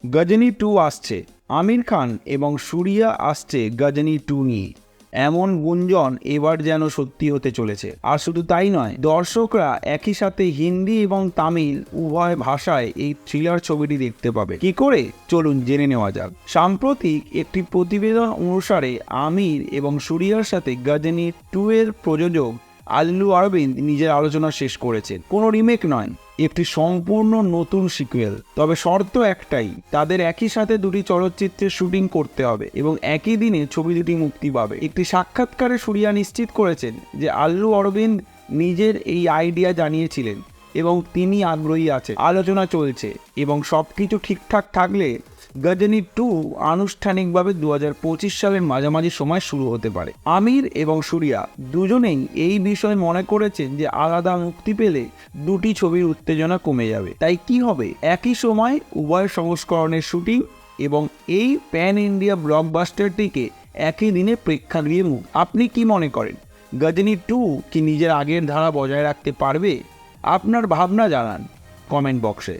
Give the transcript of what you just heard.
গজনী 2 আসছে। আমির খান এবং সূরিয়া আসছে গজনী 2 নিয়ে। এমন গুঞ্জন এবার যেন সত্যি হতে চলেছে। আর শুধু তাই নয়, দর্শকরা একই সাথে হিন্দি এবং তামিল উভয় ভাষায় এই থ্রিলার ছবিটি দেখতে পাবে। কি করে, চলুন জেনে নেওয়া যাক। সাম্প্রতিক একটি প্রতিবেদন অনুসারে আমির এবং সূরিয়ার সাথে গজনী 2 এর প্রযোজক আল্লু অরবিন্দ নিজের আলোচনা শেষ করেছেন। কোনো রিমেক নয়, একটি সম্পূর্ণ নতুন সিকুয়েল। তবে শর্ত একটাই, তাদের একই সাথে দুটি চলচ্চিত্রের শুটিং করতে হবে এবং একই দিনে ছবি দুটি মুক্তি পাবে। একটি সাক্ষাৎকারে সূরিয়া নিশ্চিত করেছেন যে আল্লু অরবিন্দ নিজের এই আইডিয়া জানিয়েছিলেন এবং তিনি আগ্রহী আছেন। আলোচনা চলছে এবং সবকিছু ঠিকঠাক থাকলে গজনী 2 আনুষ্ঠানিকভাবে 2025 সালের মাঝামাঝি সময় শুরু হতে পারে। আমির এবং সূরিয়া দুজনেই এই বিষয়ে মনে করেছেন যে আলাদা মুক্তি পেলে দুটি ছবির উত্তেজনা কমে যাবে। তাই কি হবে, একই সময় উভয় সংস্করণের শুটিং এবং এই প্যান ইন্ডিয়া ব্লকবাস্টারটিকে একই দিনে প্রেক্ষাগৃহে মুক্তি। আপনি কি মনে করেন, গজনী 2 কি নিজের আগের ধারা বজায় রাখতে পারবে? আপনার ভাবনা জানান কমেন্ট বক্সে।